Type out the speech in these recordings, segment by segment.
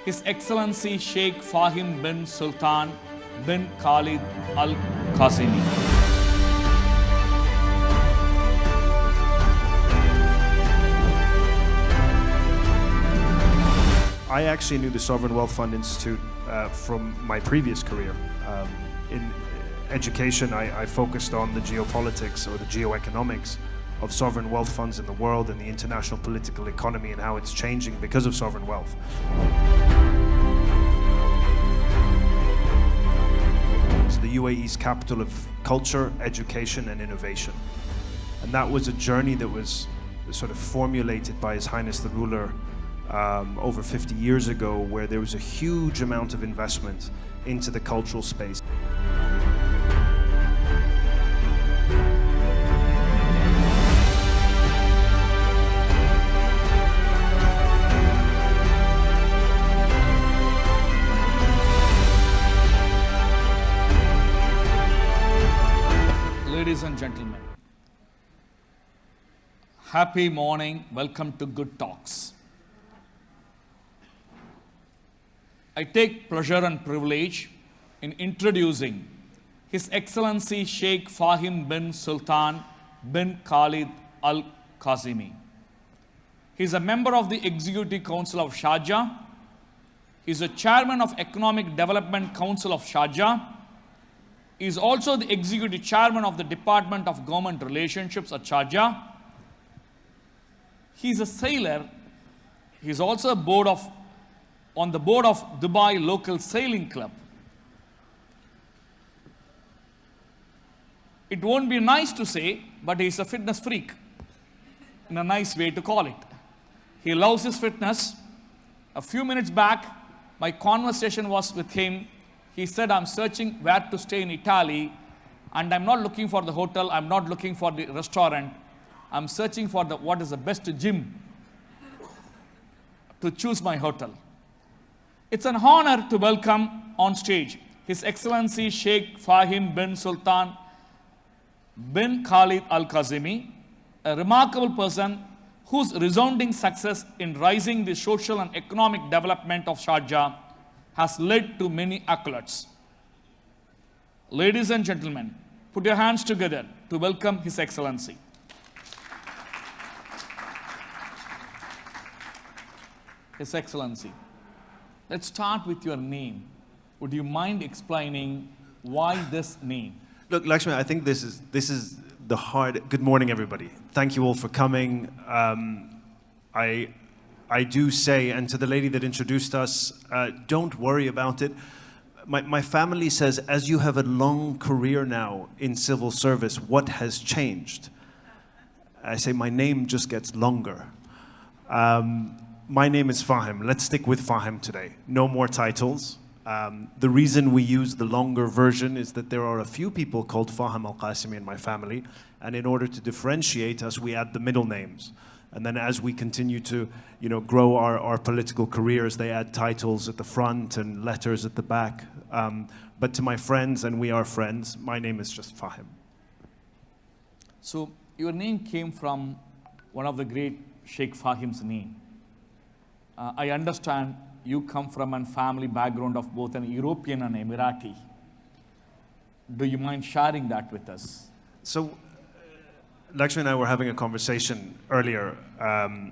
His Excellency Sheikh Fahim bin Sultan bin Khalid Al Qasimi. I actually knew the Sovereign Wealth Fund Institute from my previous career. In education, I focused on the geopolitics or the geoeconomics of sovereign wealth funds in the world and the international political economy and how it's changing because of sovereign wealth. It's the UAE's capital of culture, education, and innovation. And that was a journey that was sort of formulated by His Highness the ruler over 50 years ago, where there was a huge amount of investment into the cultural space. Ladies and gentlemen, happy morning, welcome to Good Talks. I take pleasure and privilege in introducing His Excellency Sheikh Fahim bin Sultan bin Khalid Al Qasimi. He is a member of the Executive Council of Sharjah. He is a chairman of Economic Development Council of Sharjah. He is also the executive chairman of the Department of Government Relationships at Sharjah. He is a sailor. He is also on the board of Dubai Local Sailing Club. It won't be nice to say, but he is a fitness freak, in a nice way to call it. He loves his fitness. A few minutes back, my conversation was with him. He said, I'm searching where to stay in Italy, and I'm not looking for the hotel, I'm not looking for the restaurant. I'm searching for what is the best gym to choose my hotel. It's an honor to welcome on stage His Excellency Sheikh Fahim bin Sultan bin Khalid Al Qasimi, a remarkable person whose resounding success in rising the social and economic development of Sharjah has led to many accolades. Ladies and gentlemen, put your hands together to welcome His Excellency. His Excellency, let's start with your name. Would you mind explaining why this name? Look, Lakshmi, I think this is the hard. Good morning, everybody. Thank you all for coming. I do say, and to the lady that introduced us, don't worry about it. My family says, as you have a long career now in civil service, what has changed? I say, my name just gets longer. My name is Fahim. Let's stick with Fahim today. No more titles. The reason we use the longer version is that there are a few people called Fahim Al-Qasimi in my family, and in order to differentiate us, we add the middle names. And then as we continue to grow our political careers, they add titles at the front and letters at the back. But to my friends, and we are friends, my name is just Fahim. So your name came from one of the great Sheikh Fahim's name. I understand you come from a family background of both an European and Emirati. Do you mind sharing that with us? So, Lakshmi and I were having a conversation earlier.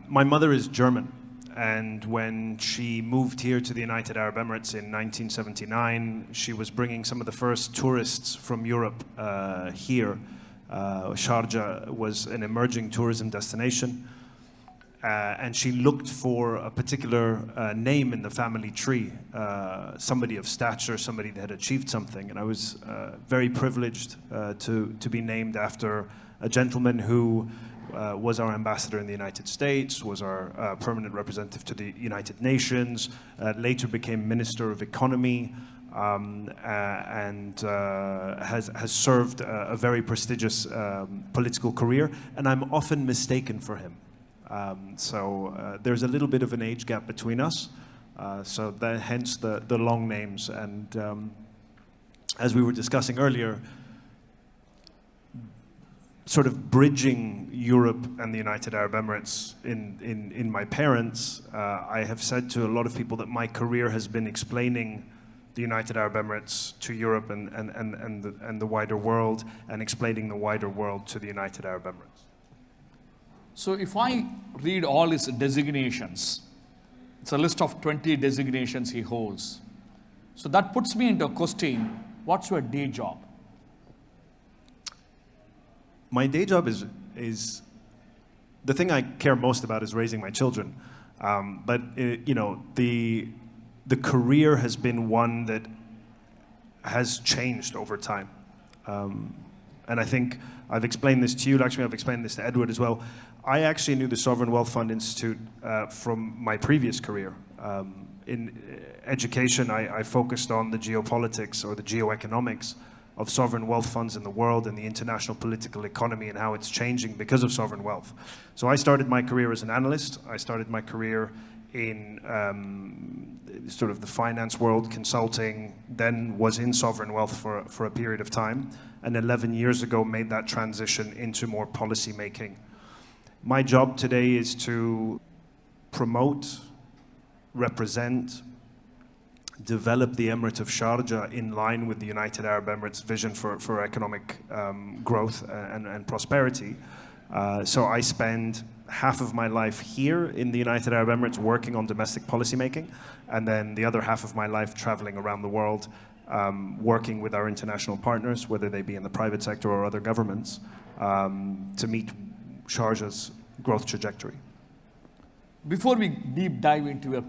My mother is German, and when she moved here to the United Arab Emirates in 1979, she was bringing some of the first tourists from Europe here. Sharjah was an emerging tourism destination. And she looked for a particular name in the family tree, somebody of stature, somebody that had achieved something. And I was very privileged to be named after a gentleman who was our ambassador in the United States, was our permanent representative to the United Nations, later became Minister of Economy, and has served a very prestigious political career. And I'm often mistaken for him. So there's a little bit of an age gap between us, so hence the long names. And as we were discussing earlier, sort of bridging Europe and the United Arab Emirates in my parents, I have said to a lot of people that my career has been explaining the United Arab Emirates to Europe and the wider world, and explaining the wider world to the United Arab Emirates. So if I read all his designations, it's a list of 20 designations he holds. So that puts me into a question, what's your day job? My day job is the thing I care most about is raising my children. But you know, the career has been one that has changed over time. And I think I've explained this to you, Lakshmi, I've explained this to Edward as well. I actually knew the Sovereign Wealth Fund Institute from my previous career. In education, I focused on the geopolitics or the geoeconomics of sovereign wealth funds in the world and the international political economy and how it's changing because of sovereign wealth. So I started my career as an analyst. I started my career in sort of the finance world, consulting, then was in sovereign wealth for a period of time, and 11 years ago made that transition into more policy making. My job today is to promote, represent, develop the Emirate of Sharjah in line with the United Arab Emirates' vision for economic growth and prosperity. So I spend half of my life here in the United Arab Emirates working on domestic policy making, and then the other half of my life traveling around the world, working with our international partners, whether they be in the private sector or other governments, to meet Sharjah's growth trajectory. Before we deep dive into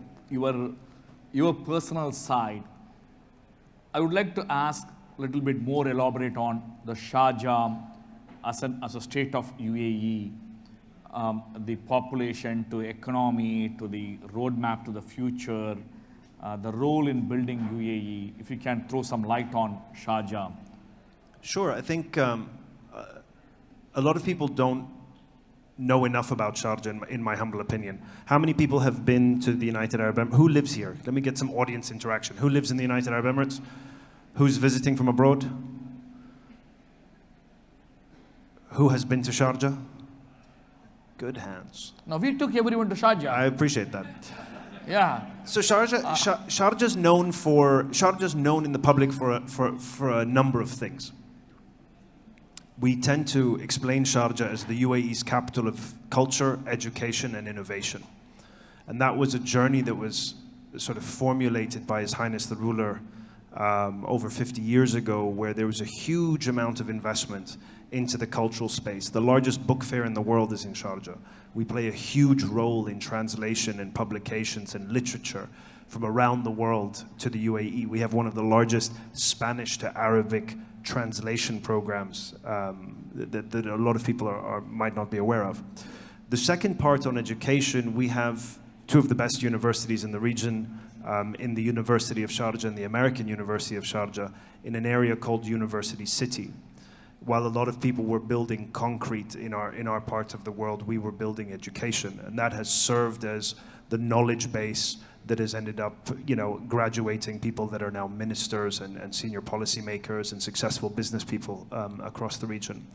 your personal side, I would like to ask a little bit more elaborate on the Sharjah as a state of UAE, the population to economy to the roadmap to the future, the role in building UAE. If you can throw some light on Sharjah. Sure, I think a lot of people don't know enough about Sharjah, in my humble opinion. How many people have been to the United Arab Emirates? Who lives here? Let me get some audience interaction. Who lives in the United Arab Emirates? Who's visiting from abroad? Who has been to Sharjah? Good hands. Now we took everyone to Sharjah. I appreciate that. Yeah. So Sharjah's known in the public for a number of things. We tend to explain Sharjah as the UAE's capital of culture, education, and innovation. And that was a journey that was sort of formulated by His Highness the ruler over 50 years ago, where there was a huge amount of investment into the cultural space. The largest book fair in the world is in Sharjah. We play a huge role in translation and publications and literature from around the world to the UAE. We have one of the largest Spanish to Arabic translation programs that a lot of people might not be aware of. The second part on education, we have two of the best universities in the region, in the University of Sharjah and the American University of Sharjah, in an area called University City. While a lot of people were building concrete in our part of the world, we were building education, and that has served as the knowledge base that has ended up, graduating people that are now ministers and senior policymakers and successful business people across the region.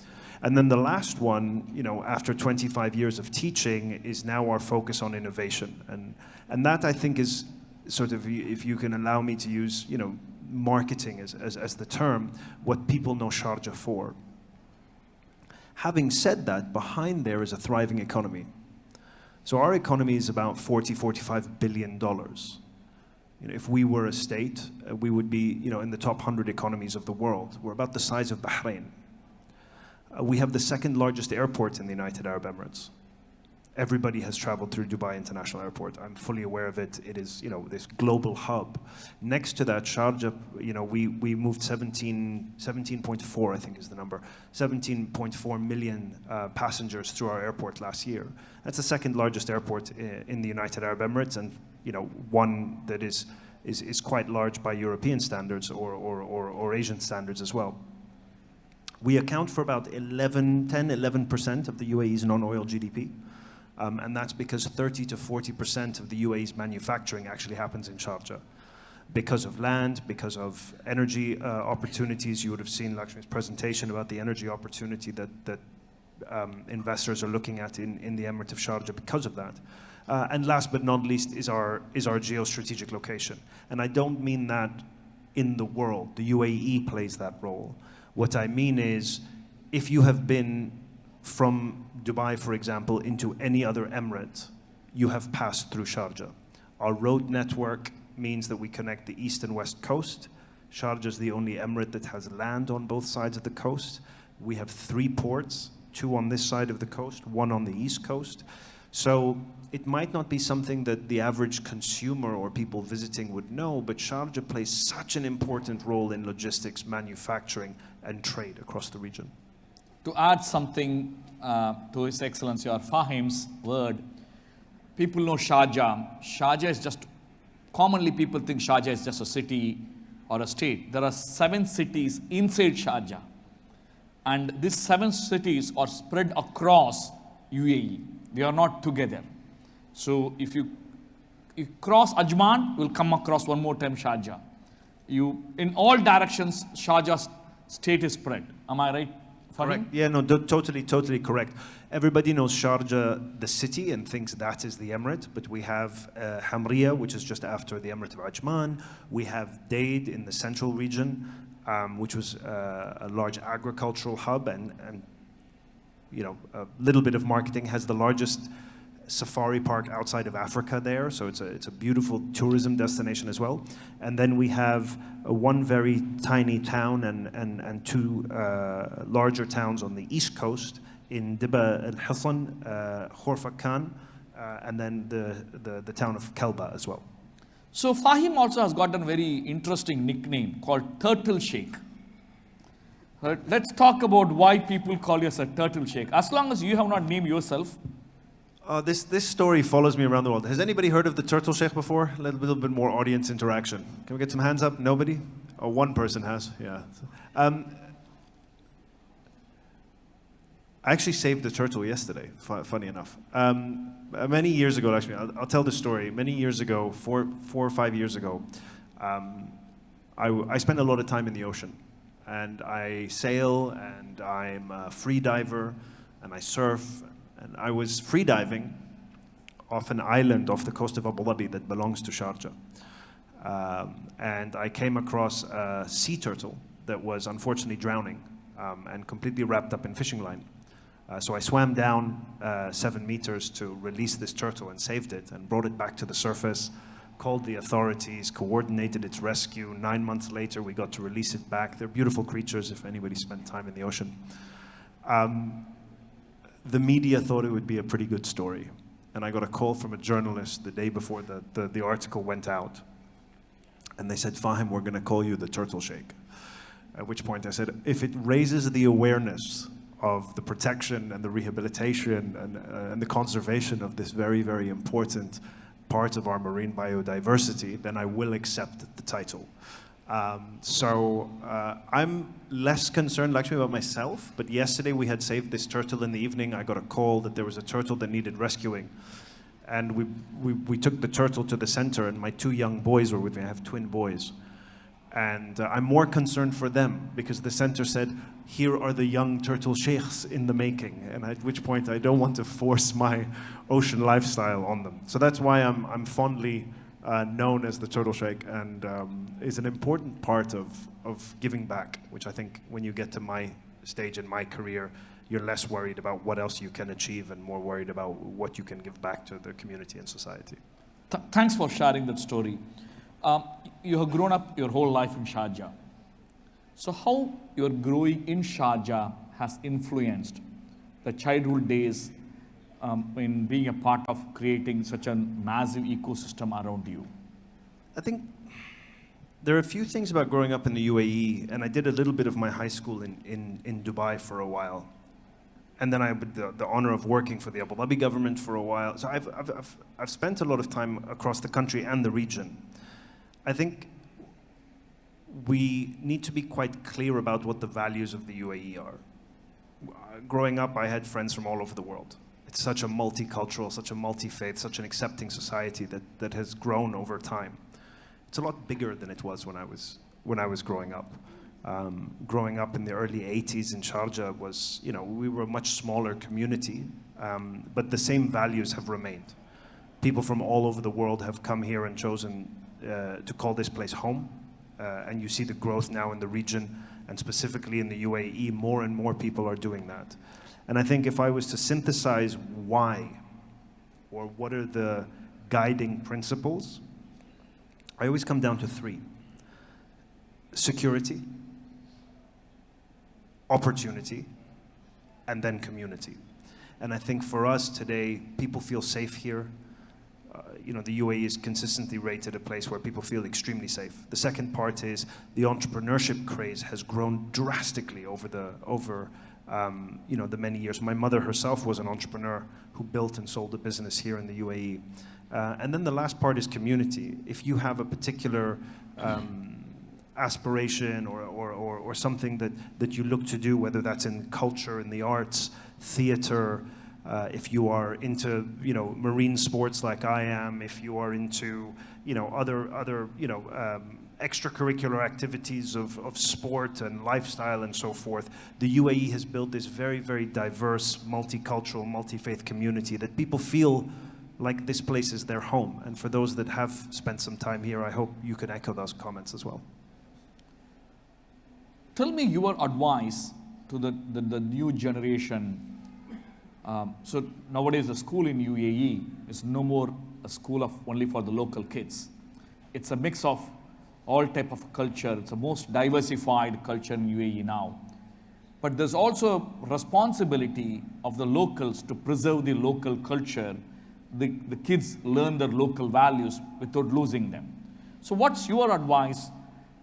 And then the last one, after 25 years of teaching, is now our focus on innovation. And that, I think, is sort of, if you can allow me to use, marketing as the term, what people know Sharjah for. Having said that, behind there is a thriving economy. So our economy is about $45 billion. If we were a state, we would be in the top 100 economies of the world. We're about the size of Bahrain. We have the second largest airport in the United Arab Emirates. Everybody has traveled through Dubai International Airport. I'm fully aware of it. It is, this global hub. Next to that, Sharjah, we moved 17.4, I think is the number, 17.4 million passengers through our airport last year. That's the second largest airport in the United Arab Emirates, and one that is quite large by European standards or Asian standards as well. We account for about 11% of the UAE's non-oil GDP. And that's because 30 to 40% of the UAE's manufacturing actually happens in Sharjah. Because of land, because of energy opportunities. You would have seen Lakshmi's presentation about the energy opportunity that investors are looking at in the Emirate of Sharjah because of that. And last but not least is our geostrategic location. And I don't mean that in the world. The UAE plays that role. What I mean is, if you have been from Dubai, for example, into any other emirate, you have passed through Sharjah. Our road network means that we connect the east and west coast. Sharjah is the only emirate that has land on both sides of the coast. We have 3 ports, 2 on this side of the coast, 1 on the east coast. So it might not be something that the average consumer or people visiting would know, but Sharjah plays such an important role in logistics, manufacturing, and trade across the region. To add something to His Excellency or Fahim's word, people know Sharjah. Sharjah is just, commonly people think Sharjah is just a city or a state. There are 7 cities inside Sharjah. And these 7 cities are spread across UAE. They are not together. So if you cross Ajman, you will come across one more time Sharjah. In all directions, Sharjah's state is spread. Am I right, Fahim? Correct. Yeah, no, totally correct. Everybody knows Sharjah, the city, and thinks that is the emirate, but we have Hamriya, which is just after the emirate of Ajman. We have Dade in the central region, which was a large agricultural hub, and you know, a little bit of marketing, has the largest safari park outside of Africa there, so it's a beautiful tourism destination as well. And then we have one very tiny town and 2 larger towns on the east coast, in Diba al-Hisan, Khorfa Khan, and then the town of Kalba as well. So Fahim also has got a very interesting nickname called Turtle Sheikh. Let's talk about why people call you as a Turtle Sheikh. As long as you have not named yourself. This story follows me around the world. Has anybody heard of the Turtle Sheikh before? A little bit more audience interaction. Can we get some hands up? Nobody? Oh, one person has, yeah. I actually saved the turtle yesterday, funny enough. Many years ago, actually, I'll tell the story. Many years ago, 4 or 5 years ago, I spent a lot of time in the ocean. And I sail, and I'm a free diver, and I surf. And I was free diving off an island off the coast of Abu Dhabi that belongs to Sharjah. And I came across a sea turtle that was unfortunately drowning and completely wrapped up in fishing line. So I swam down 7 meters to release this turtle and saved it and brought it back to the surface, called the authorities, coordinated its rescue. 9 months later, we got to release it back. They're beautiful creatures if anybody spent time in the ocean. The media thought it would be a pretty good story. And I got a call from a journalist the day before the article went out. And they said, Fahim, we're going to call you the Turtle Sheikh. At which point I said, if it raises the awareness of the protection and the rehabilitation and the conservation of this very, very important part of our marine biodiversity, then I will accept the title. I'm less concerned, Lakshmi, about myself, but yesterday we had saved this turtle in the evening. I got a call that there was a turtle that needed rescuing. And we took the turtle to the center, and my 2 young boys were with me. I have twin boys. And I'm more concerned for them, because the center said, here are the young turtle sheikhs in the making, and at which point I don't want to force my ocean lifestyle on them. So that's why I'm fondly known as the Turtle Sheikh, and is an important part of giving back, which I think when you get to my stage in my career, you're less worried about what else you can achieve and more worried about what you can give back to the community and society. Thanks for sharing that story. You have grown up your whole life in Sharjah. So how your growing in Sharjah has influenced the childhood days in being a part of creating such a massive ecosystem around you? I think there are a few things about growing up in the UAE, and I did a little bit of my high school in Dubai for a while. And then I had the honor of working for the Abu Dhabi government for a while. So I've spent a lot of time across the country and the region. I think we need to be quite clear about what the values of the UAE are. Growing up, I had friends from all over the world. It's such a multicultural, such a multi-faith, such an accepting society that has grown over time. It's a lot bigger than it was when I was growing up. Growing up in the early 80s in Sharjah was, we were a much smaller community, but the same values have remained. People from all over the world have come here and chosen to call this place home. And you see the growth now in the region, and specifically in the UAE, more and more people are doing that. And I think if I was to synthesize why, or what are the guiding principles, I always come down to three: security, opportunity, and then community. And I think for us today, people feel safe here. The UAE is consistently rated a place where people feel extremely safe. The second part is the entrepreneurship craze has grown drastically over the many years. My mother herself was an entrepreneur who built and sold a business here in the UAE. And then the last part is community. If you have a particular aspiration or something that you look to do, whether that's in culture, in the arts, theater, if you are into marine sports like I am, if you are into other extracurricular activities of sport and lifestyle and so forth, the UAE has built this very, very diverse, multicultural, multi-faith community that people feel like this place is their home. And for those that have spent some time here, I hope you can echo those comments as well. Tell me your advice to the new generation. So nowadays the school in UAE is no more a school only for the local kids. It's a mix of all type of culture. It's the most diversified culture in UAE now. But there's also responsibility of the locals to preserve the local culture. The kids learn their local values without losing them. So what's your advice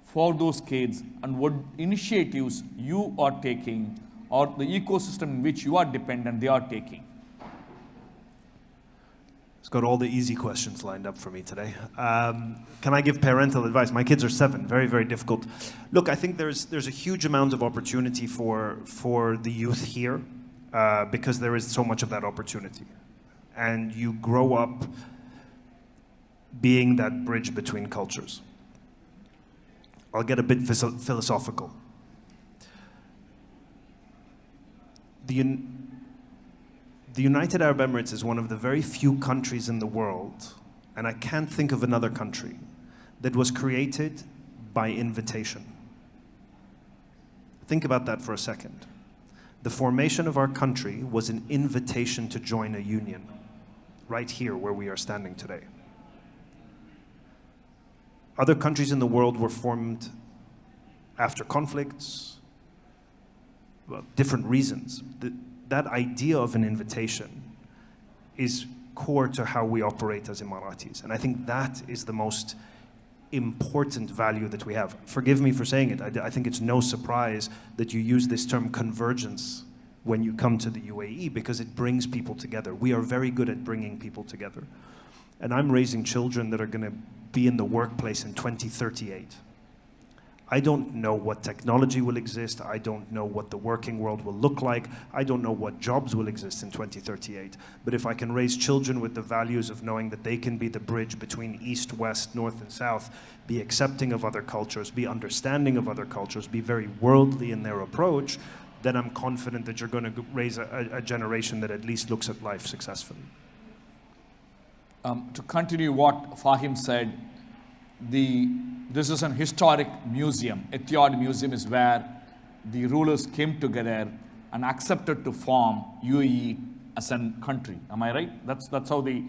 for those kids, and what initiatives you are taking, or the ecosystem in which you are dependent they are taking? It's got all the easy questions lined up for me today. Can I give parental advice? My kids are 7, very, very difficult. Look, I think there's a huge amount of opportunity for the youth here because there is so much of that opportunity. And you grow up being that bridge between cultures. I'll get a bit philosophical. The United Arab Emirates is one of the very few countries in the world, and I can't think of another country, that was created by invitation. Think about that for a second. The formation of our country was an invitation to join a union, right here where we are standing today. Other countries in the world were formed after conflicts, well, different reasons. That idea of an invitation is core to how we operate as Emiratis. And I think that is the most important value that we have. Forgive me for saying it. I think it's no surprise that you use this term convergence when you come to the UAE, because it brings people together. We are very good at bringing people together. And I'm raising children that are going to be in the workplace in 2038. I don't know what technology will exist. I don't know what the working world will look like. I don't know what jobs will exist in 2038. But if I can raise children with the values of knowing that they can be the bridge between East, West, North, and South, be accepting of other cultures, be understanding of other cultures, be very worldly in their approach, then I'm confident that you're going to raise a generation that at least looks at life successfully. To continue what Fahim said, this is an historic museum. Etihad Museum is where the rulers came together and accepted to form UAE as a country. Am I right? That's how they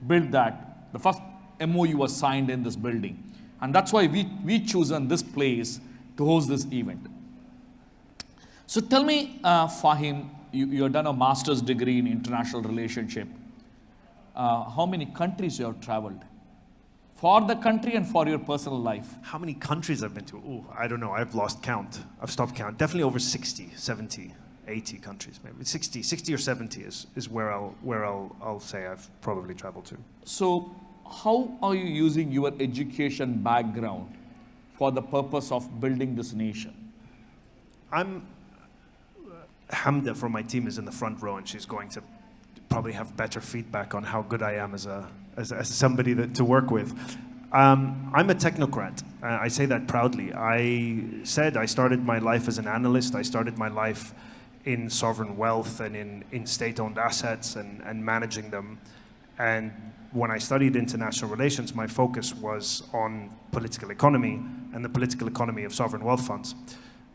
built that. The first MOU was signed in this building. And that's why we chosen this place to host this event. So tell me, Fahim, you have done a master's degree in international relationship. How many countries you have traveled? For the country and for your personal life? How many countries I've been to? Oh, I don't know. I've lost count. I've stopped count. Definitely over 60, 70, 80 countries, maybe. 60 or 70 is where I'll say I've probably traveled to. So how are you using your education background for the purpose of building this nation? Hamda from my team is in the front row, and she's going to probably have better feedback on how good I am as somebody to work with. I'm a technocrat. I say that proudly. I started my life as an analyst. I started my life in sovereign wealth and in state-owned assets and managing them. And when I studied international relations, my focus was on political economy and the political economy of sovereign wealth funds.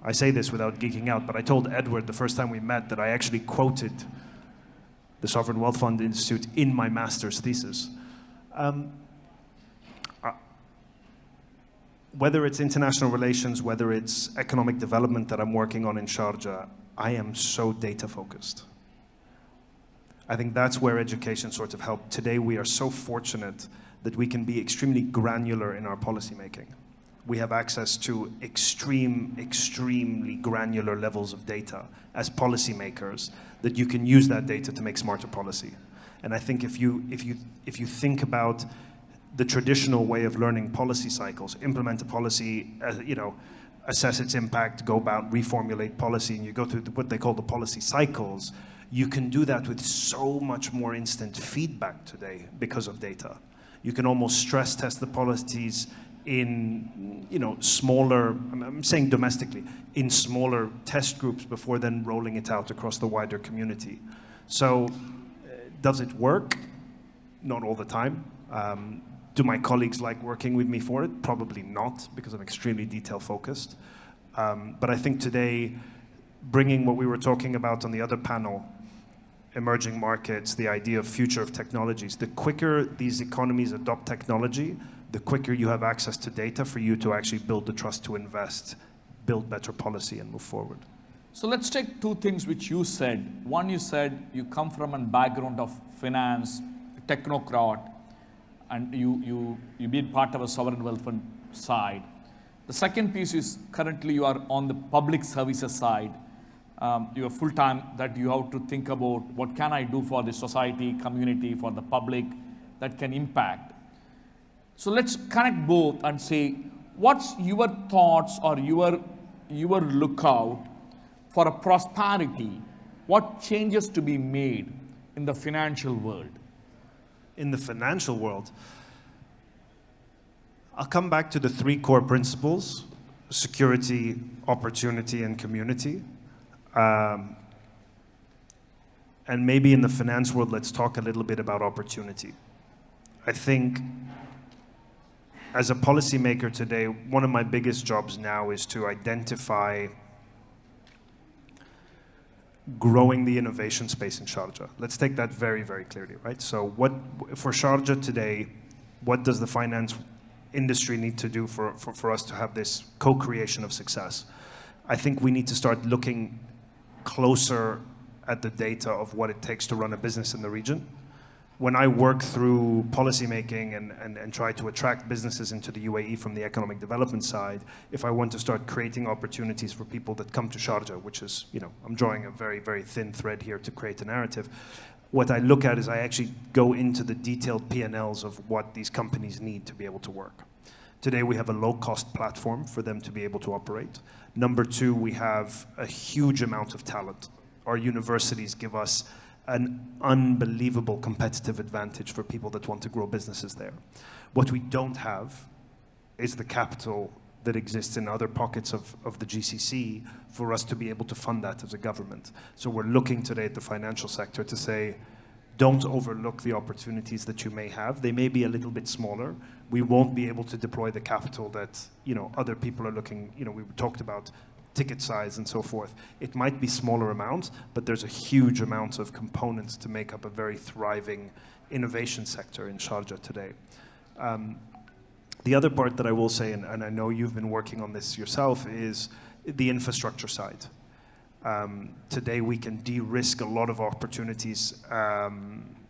I say this without geeking out, but I told Edward the first time we met that I actually quoted the Sovereign Wealth Fund Institute in my master's thesis. Whether it's international relations, whether it's economic development that I'm working on in Sharjah, I am so data focused. I think that's where education sort of helped. Today we are so fortunate that we can be extremely granular in our policy making. We have access to extremely granular levels of data as policymakers that you can use that data to make smarter policy. And I think if you think about the traditional way of learning policy cycles, implement a policy, assess its impact, go about, reformulate policy, and you go through what they call the policy cycles, you can do that with so much more instant feedback today because of data. You can almost stress test the policies in smaller, I'm saying domestically, in smaller test groups before then rolling it out across the wider community. So does it work? Not all the time. Do my colleagues like working with me for it? Probably not, because I'm extremely detail focused. But I think today, bringing what we were talking about on the other panel, emerging markets, the idea of future of technologies, the quicker these economies adopt technology, the quicker you have access to data for you to actually build the trust to invest, build better policy, and move forward. So let's take two things which you said. One, you said you come from a background of finance, technocrat, and you been part of a sovereign wealth fund side. The second piece is currently you are on the public services side. You are full-time that you have to think about what can I do for the society, community, for the public that can impact. So let's connect both and say, what's your thoughts or your lookout for a prosperity? What changes to be made in the financial world? In the financial world, I'll come back to the three core principles: security, opportunity, and community. And maybe in the finance world, let's talk a little bit about opportunity. I think as a policymaker today, one of my biggest jobs now is to identify growing the innovation space in Sharjah. Let's take that very, very clearly, right? So for Sharjah today, what does the finance industry need to do for us to have this co-creation of success? I think we need to start looking closer at the data of what it takes to run a business in the region. When I work through policymaking and try to attract businesses into the UAE from the economic development side, if I want to start creating opportunities for people that come to Sharjah, which is, I'm drawing a very, very thin thread here to create a narrative, what I look at is I actually go into the detailed P&Ls of what these companies need to be able to work. Today we have a low-cost platform for them to be able to operate. Number two, we have a huge amount of talent. Our universities give us an unbelievable competitive advantage for people that want to grow businesses there. What we don't have is the capital that exists in other pockets of the GCC for us to be able to fund that as a government. So we're looking today at the financial sector to say, don't overlook the opportunities that you may have. They may be a little bit smaller. We won't be able to deploy the capital that other people are looking. We talked about ticket size and so forth. It might be smaller amounts, but there's a huge amount of components to make up a very thriving innovation sector in Sharjah today. The other part that I will say, and I know you've been working on this yourself, is the infrastructure side. Today we can de-risk a lot of opportunities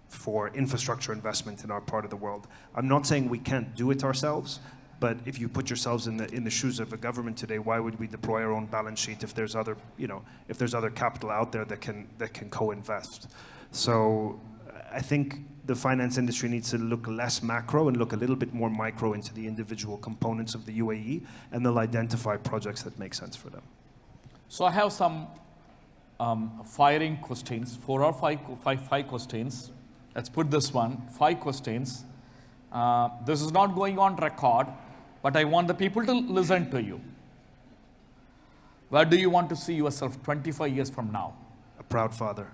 for infrastructure investment in our part of the world. I'm not saying we can't do it ourselves, but if you put yourselves in the shoes of a government today, why would we deploy our own balance sheet if there's other capital out there that can co-invest? So I think the finance industry needs to look less macro and look a little bit more micro into the individual components of the UAE, and they'll identify projects that make sense for them. So I have some firing questions, 4 or 5 questions. Let's put this one, 5 questions. This is not going on record, but I want the people to listen to you. Where do you want to see yourself 25 years from now? A proud father.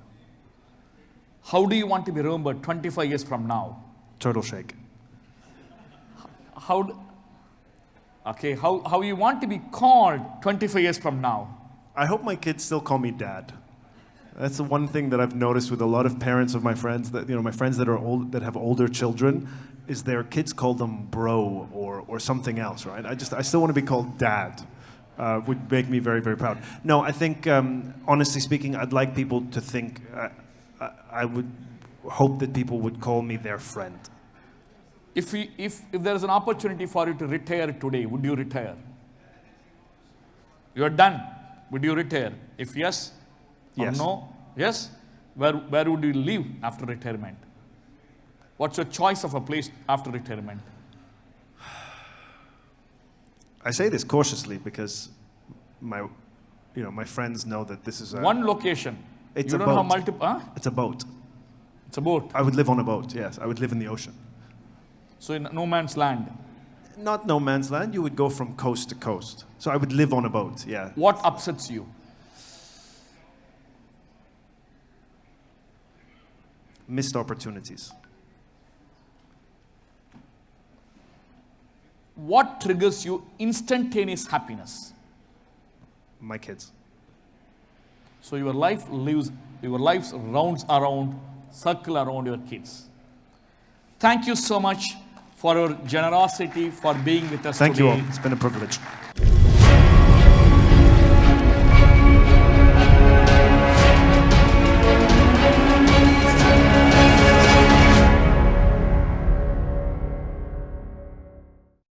How do you want to be remembered 25 years from now? Turtle Sheikh. How you want to be called 25 years from now? I hope my kids still call me dad. That's the one thing that I've noticed with a lot of parents of my friends, that my friends that are old, that have older children, is their kids call them bro or something else, right? I still want to be called dad. Would make me very, very proud. No, I think, honestly speaking, I'd like people to think, I would hope that people would call me their friend. If there is an opportunity for you to retire today, would you retire? You are done. Would you retire? If yes, Yes. or no? Yes? Where would you live after retirement? What's your choice of a place after retirement? I say this cautiously because my friends know that this is One location. It's you a don't have boat. multiple. Huh? It's a boat. It's a boat. I would live on a boat, yes. I would live in the ocean. So in no man's land. Not no man's land, you would go from coast to coast. So I would live on a boat, yeah. What upsets you? Missed opportunities. What triggers you instantaneous happiness? My kids. So your life rounds around, circle around your kids. Thank you so much for your generosity, for being with us Thank today. you all. It's been a privilege.